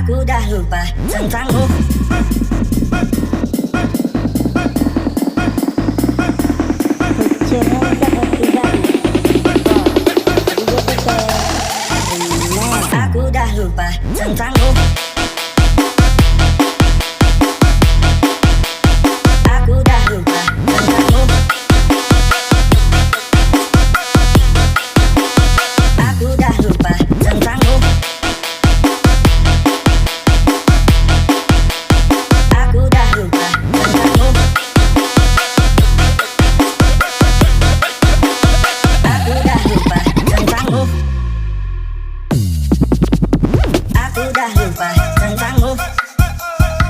Aku dah lupa tentangmu. Aku dah lupa tentangmu. Aku dah lupa tentangmu. Aku dah lupa tentangmu. Aku dah lupa tentangmu. Aku dah lupa tentangmu. Aku dah lupa tentangmu.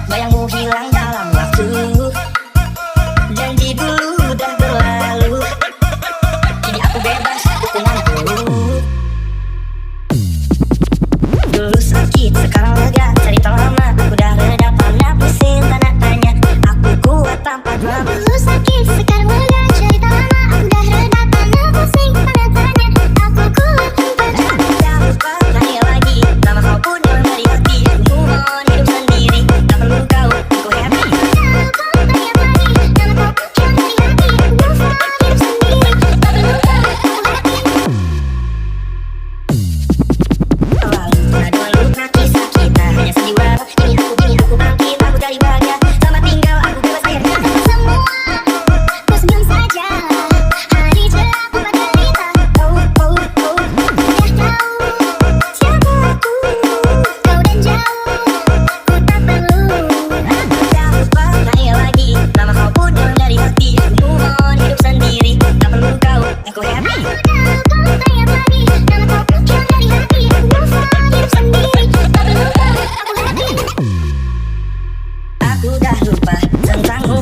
Bayangmu hilang dalam waktu. Janji dulu udah berlalu. Kini aku bebas hukumanku. Dulu sakit, sekarang lega. Cerita lama, aku dah reda. Pernah pusing, tanda tanya. Aku kuat tanpa drama. Dulu sakit, sekarang lega. Cerita lama, aku dah reda. Pernah pusing, tanda tanya. Aku kuat tanpa drama. Dah lupa tanya lagi. Nama kau pun hilang dari hati. Aku move on, hidup sendiri. Tak perlu kau, aku happy. Lalu pernah dua luka kisah kita. Hanya sandiwara, kini aku bangkit. Aku cari bahagia, selamat tinggal, aku bebas akhirnya. Semua, kau senyum saja. Hari cerahku pada derita. Oh, oh, oh. Udah tahu siapa aku. Kau dan jauh, ku tak perlu. Dah lupa tanya lagi. Nama kau pun hilang dari hati. Aku move on, hidup sendiri. Tak perlu kau, aku happy. Kau tanya lagi. Nama kau pun hilang dari hati. Aku move on, hidup sendiri. Tak perlu kau, aku happy. Aku dah lupa tentangmu.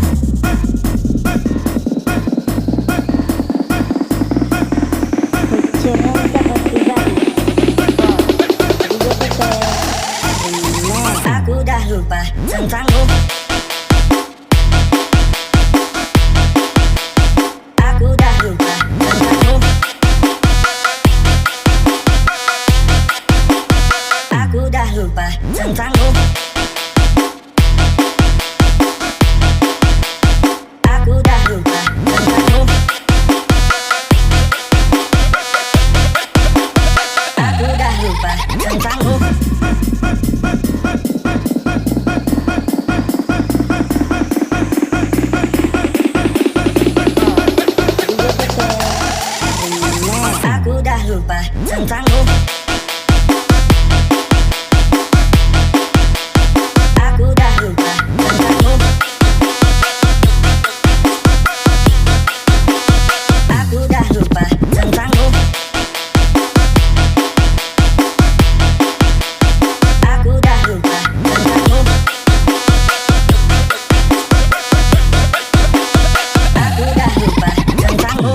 Aku dah lupa tentangmu. Aku dah lupa tentangmu. Aku dah lupa tentangmu. Aku dah lupa tentangmu. Aku dah lupa tentangmu. Aku dah lupa tentangmu. Aku dah lupa tentangmu. Aku dah lupa tentangmu. Aku dah lupa tentangmu. Aku dah lupa tentangmu.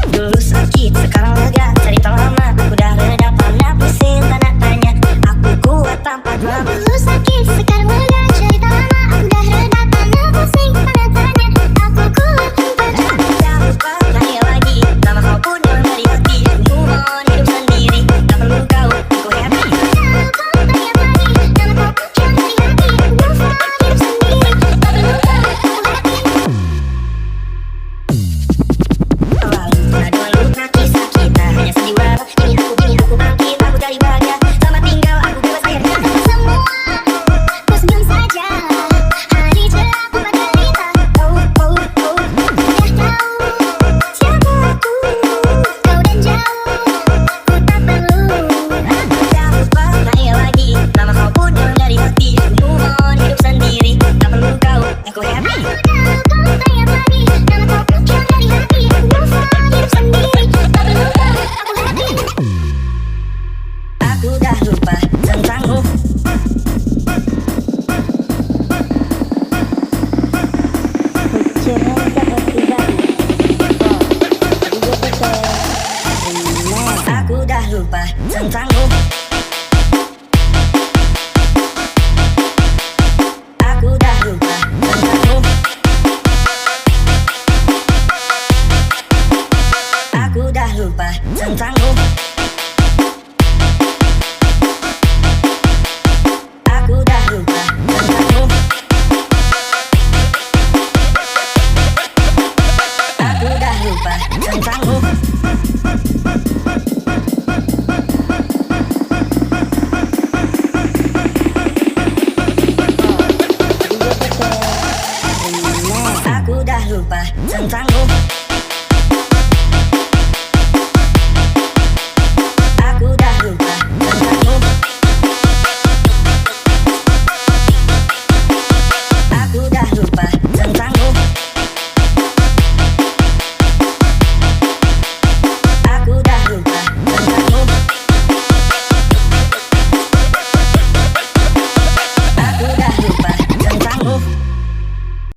Dulu sakit, sekarang lega. Cerita lama, aku dah reda. Pernah pusing, tanda tanya. Aku kuat tanpa drama. Dulu sakit, sekarang lega. Cerita lama, aku dah reda. Pernah pusing, tanda tanya. Aku kuat tanpa drama. Dah lupa tanya lagi. Nama kau pun hilang dari hati. Aku move on, hidup sendiri. Tak perlu kau, aku happy. Kau tanya lagi. Nama kau pun hilang dari hati. Aku move on, hidup sendiri. Tak perlu kau, aku happy. Lalu pernah dua luka kisah kita. Hanya sandiwara, kini aku bangkit. Aku cari bahagia, selamat tinggal, aku bebas akhirnya. Semua, kau senyum saja. Hari cerahku pada derita. Oh, oh, oh. Udah tahu siapa aku. Kau dan jauh, ku tak perlu. Dah lupa tanya lagi. Nama kau pun hilang dari hati. Aku move on, hidup sendiri. Tak perlu kau, aku happy. Kau tanya lagi. Nama kau pun hilang dari hati. Aku move on, hidup sendiri. Tak perlu kau, aku happy. Aku dah lupa tentangmu.